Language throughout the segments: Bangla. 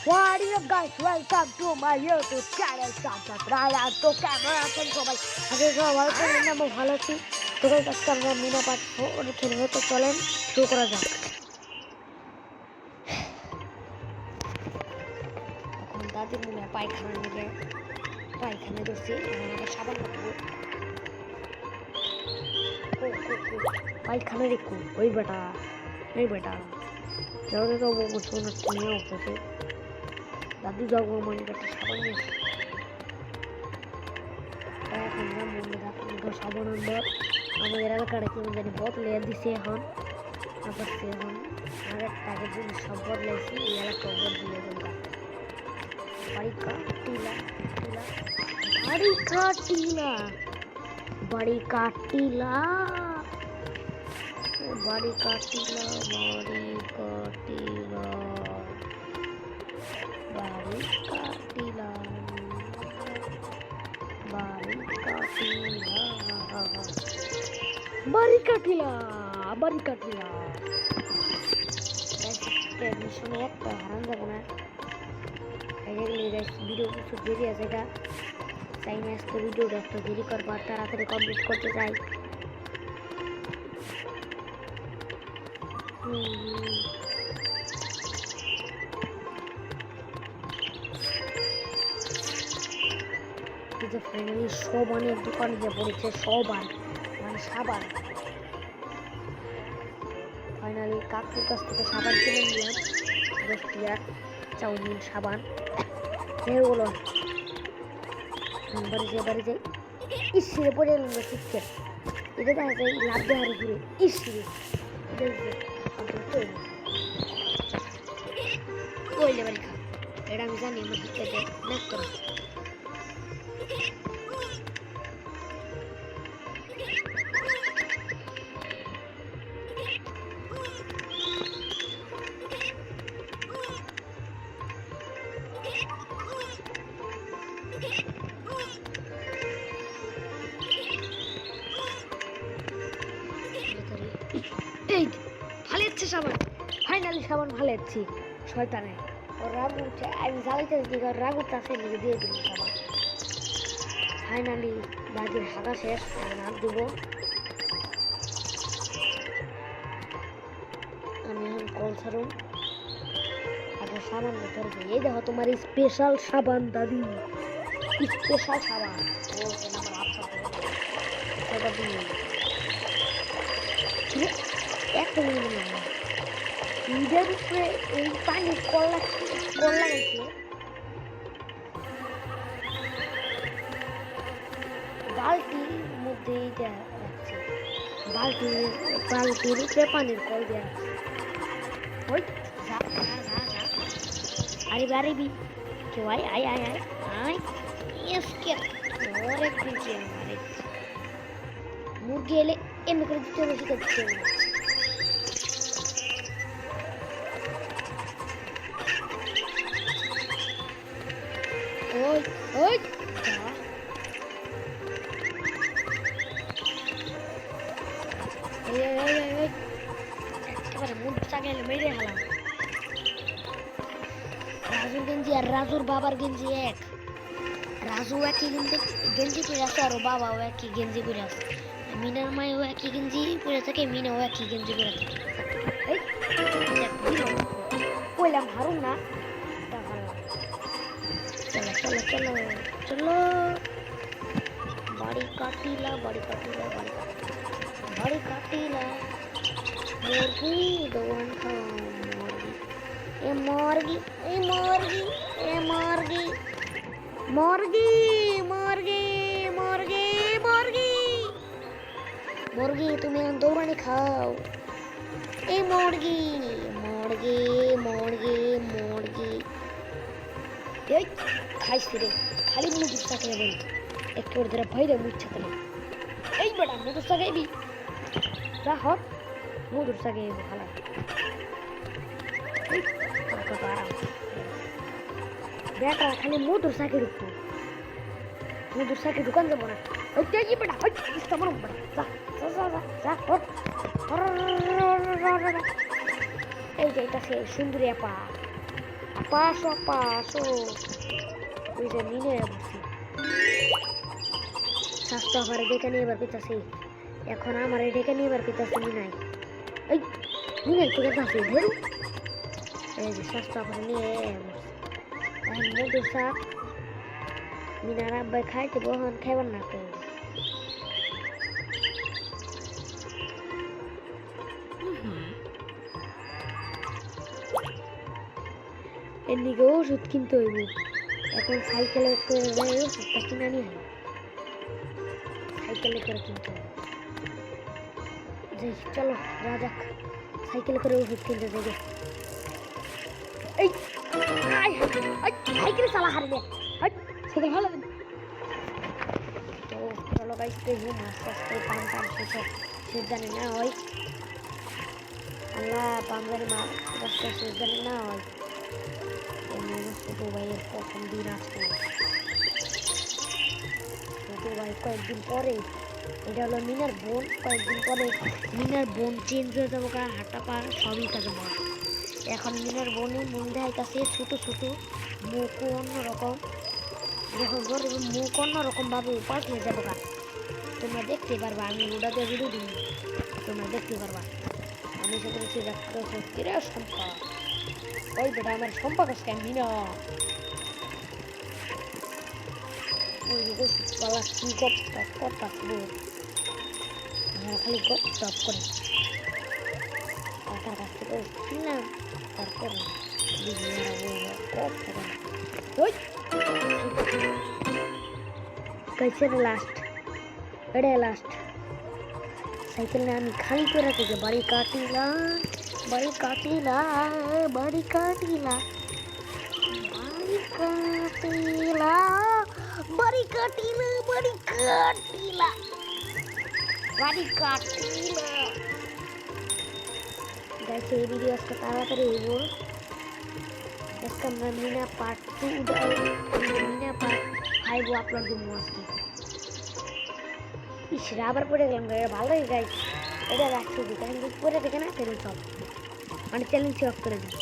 What is up guys? Welcome to my YouTube channel. Subscribe to camera action সবাই আগে সবাই বলেন না আমি ভালো আছি তো গাইস আজকে আমরা মিনা পার্ট 4 খেলবো তো চলেন শুরু করা যাক এখন দাদি মুনা পায়খানা দোষে আমরা সাবান লাগবো পায়খানা রেখো ওই বেটা যাও দেখো वो कुछ ना किया होता है दादू जाओ मन करते साबन নিয়ে এখন না মনে রাখো সাবান আনবার আমাদের এলাকার কি জানি বহুত লেয়ার দিছে এখন আবার সে এখন আরেকটা আগে দিন সব বদলাইছি এই এলাকা বদলে দেব বাড়ি কাটিলা বাড়ি কাটিলা মিশনে একটা হারান যাবো না ভিডিও কিছু দেরি আছে এটা চাই না আজকে ভিডিওটা একটু দেরি করবার তাড়াতাড়ি কমপ্লিট করতে চাই ফাইনালি সবানের দোকানে যে পড়েছে সবান মানে সাবান ফাইনালি কাকুর কাছ থেকে সাবান কিনে নিলাম 10 টাকা চাউমিন সাবান এগুলো বাড়ি যাই ইসিরে পড়ে এলাম না শিখছে এটা দেখা যায় লাভ দেওয়ার ঘুরে ইসিরে কইলে বাড়ি খা এটা আমি জানি আমার দিক থেকে নেক করা ফাইনালি সাবান ভালেছি শয়তানে রাগ উঠছে আমি জ্বালাইতে দিকে রাগ উঠছে লিখে দিয়ে দিল সাবান ফাইনালি দাদির হাঁকা শেষ হাত দেবো আমি এখন কল ছাড়ুন আগে সাবান ধরবো এই দেখো তোমার স্পেশাল সাবান দাদি স্পেশাল সাবান একটা ঈদের উপরে এই পানি কল লাগাইছে বালতির মধ্যে এইটা রাখছে বালতির উপরে পানির কল দেওয়া ওই আরে কেউ আয় অনেক দিচ্ছে মুরগি এলে এমনি করে দিতে বেশি করছে ওই একেবারে মুখ চাগেলে মেরে হালাম রাজুর গেঞ্জি আর রাজুর বাবার গেঞ্জি এক রাজু একই গেঞ্জি পরে আছে আর বাবাও একই গেঞ্জি পরে আছে মিনার মায়ও একই গেঞ্জি পরে থাকে মিনাও একই গেঞ্জি পরে থাকে কইলাম হারুন না চলো বাড়ি কাটিলা মুরগি দোয়ান খাও মুরগি তুমি দৌড়ানি খাও এই মুরগি এই খাইছি রে খালি মুরগি চাকে বলি একটু ধরে ভাইরে মুচ্ছাতে না এই বেটা মুদুর চাকাইবি রাহত মুদুর চাকাইবি খালা বেটা খালি মুদুর চাকে ঢুকবো মুদুর চাকে ঢুকান যাবো না ওই তেজি বেটা ওই ইস্তামর বেটা যা এই যে এটা সে সুন্দরী আপা পাশো ওই যে মিনে বসছি স্বাস্থ্য আবার ডেকে নিয়ে এবার পিতাছি এখন আমার ডেকে নিয়ে এবার পিতাছি মিনাই এই মিনাই তোকে কাছে ধরু এই যে স্বাস্থ্য আবার নিয়ে এখন মধু শাক মিনার আব্বাই খাইতে বহন খাইবার না তো এর দিকে ওষুধ কিনতে হইব এখন সাইকেলে করে যায় ওষুধটা কিনে নিয়ে হয় সাইকেলে করে কিনতে হবে যাই চলো রাজাক সাইকেলে করে ওষুধ কিনতে যাবে এই সাইকেলে চালা হারবে সাইকেল ভালো তো চলো গাইস দেখি আস্তে আস্তে পান শেষ জানি না হয় আল্লাহ পান জানি রাস্তা শেষ জানি না হয় ছোট ভাইয়ের প্রথম দিন আজকে ছোট ভাই কয়েকদিন পরে এটা হলো মিনার বোন কয়েকদিন পরে মিনার বোন চেঞ্জ হয়ে যাবো কারণ হাঁটা পা সবই কাজে বড় এখন মিনার বোনই মন দেয় কাছে ছোটো ছোটো মুখও অন্যরকম যখন বলবে মুখ অন্যরকমভাবে পাল্টে যাবো গা তোমরা দেখতে পারবা আমি ওটাতে ভিডিও দিই তোমরা দেখতে পারবা আমি সেখানে সে ডাক্তার সত্যিরা সম্পর্ক ওই বেটা আমার সম্পর্ক স্ক্যাম্বি না ওই ওষুধপালা কি গপ টপ খালি গপ টপ করে টাকার কাছ থেকে কিনলাম তারপরে कैसे लास्ट अरे लास्ट साइकिल ने আমি খালি করে থেকে বাড়ি কাটিলা বাড়ি কাটিলা বাড়ি কাটিলা বাড়ি কাটিলা বাড়ি কাটিলা বাড়ি কাটিলা বাড়ি কাটিলা गाइस ये वीडियो इसका ताড়াতাড়ি হইব इसका Meena part 2 Meena part 5 upload দিব আজকে ইস রাবার পড়ে গেলাম এটা ভালোই গাইস এটা রাখছি কারণ যদি পড়ে থাকে না তাহলে সব মানে চ্যালেঞ্জ অফ করে দিই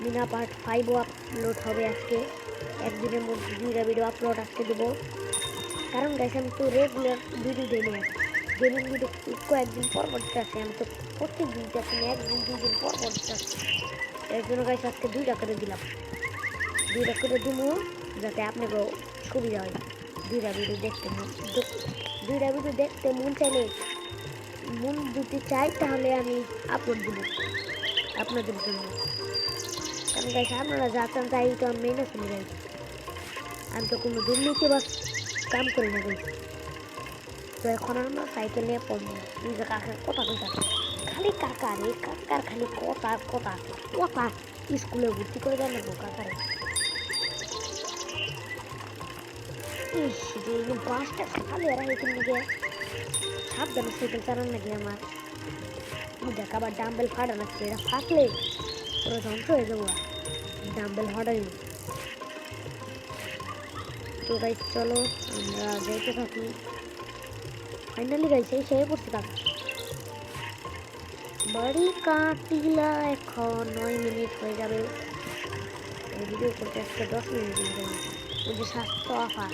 मीना पार्ट 5 আপলোড হবে আজকে একদিনের মধ্যে দুইটা ভিডিও আপলোড আজকে দেব কারণ গাইস আমি তো রেগুলার ভিডিও দেই না গেমিং ভিডিও কয়েকদিন পর দিতেছি আমি তো প্রত্যেক দিন যাচ্ছি একদিন দুই দিন পর দিতেছি এর জন্য গাইস আজকে দুইটা করে দিলাম দুইটা করে দিব যাতে আপনাকেও সুবিধা হয় দুইটা ভিডিও দেখতে মন চাইলে মন যদি চাই তাহলে আমি আপলোড দিব আপনাদের জন্য কারণ গাইস আপনারা যা চান তাই তো আমি মেনে শুনে যাই আমি তো কোনো দুর্নীতি বা কাম করি না গাইস তো এখন আমরা সাইকেল নিয়ে পড়বো নিজে কাকার কথা খালি কাকা রে কাকার খালি কথা স্কুলে ভর্তি করে দেন না কাকারে ইস যে বাসটা খালি এরা এখান থেকে সাবধানে সাইকেল চালান নাকি আমার দেখ আবার ডাম্বেল ফাটা লাগছে এটা ফাটলে পুরো ধ্বংস হয়ে যাবো ডাম্বেল ফাটাই তো গাইস চলো আমরা যেতে থাকি ফাইনালি গাইছে সেই পড়ছি কাকা বাড়ি কাটিলা এখন 9 মিনিট হয়ে যাবে এই ভিডিও করতে আজকে 10 মিনিট লাগবে ওই যে স্বাস্থ্য অফার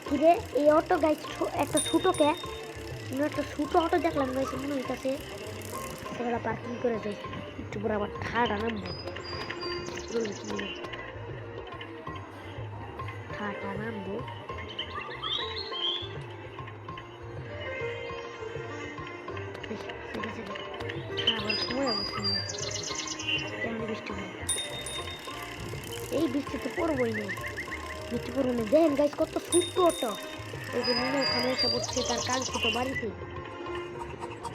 কিরে এই অটো গাইছে একটা ছোটোকে একটা ছোটো অটো দেখলাম গাইছে মনে হইতেছে সেটা পার্কিং করে যাই একটু পরে আবার ঠাডা নামবো ঠাডা নামবো আবার সময় অবস্থা কেমন বৃষ্টি পড়ে এই বৃষ্টি তো পড়বই না বৃষ্টি পড়বো না দেখেন গাইস কত ছোট্ট অটো এই যে মিনা ওখানে এসে পড়ছে তার কাজ ছোট বাড়িতে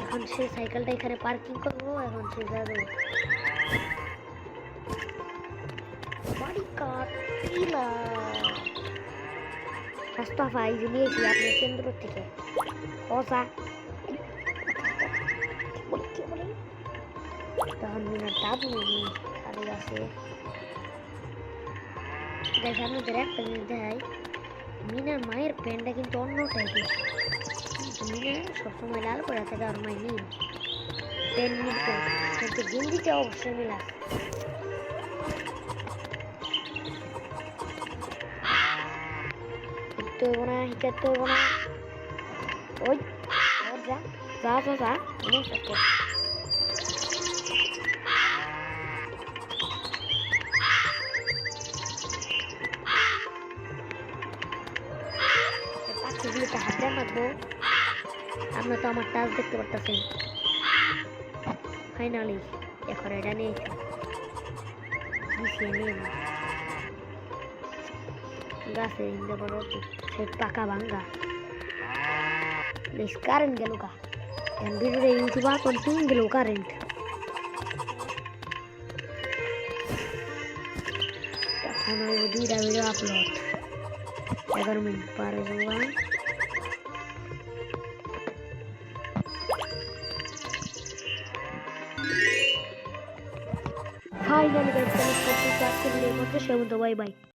এখন সে সাইকেলটা এখানে পার্কিং করবো এখন সে যাবে বাড়ি কাটিলা রাস্তা ভাই যে নিয়েছি আপনার কেন্দ্র থেকে ওসা তখন মিনার দাদু খালি আছে দেখ আপনাদের একটা জিনিস দেখাই মিনার মায়ের প্যান্টটা কিন্তু অন্য টাইপের মিনা সবসময় লাল করে থাকে আর মায়ের নীল প্যান্ট নীল করে কিন্তু গেঞ্জিটা অবশ্যই মিলা হইব না হিকাতে হইব না ওই যা যা যা যা অনেক সত্য পাখিগুলোকে হাতে মারবো আপনার তো আমার টাচ দেখতে পারতেছেন ফাইনালি এখন এটা নিয়েছি গাছের ইন্দে বড় সে পাকা ভাঙ্গা কারেন্ট গেল কা ভিডিওটা ইউটিউবার কন্টিনিউ গেল কারেন্ট তখন ওই 2টা ভিডিও আপলোড 11 মিনিট পরে যাওয়া ফাইনালি গাইস, তাহলে সব কিছু আজকের ভিডিওর মধ্যে সে বন্ধু বাই বাই।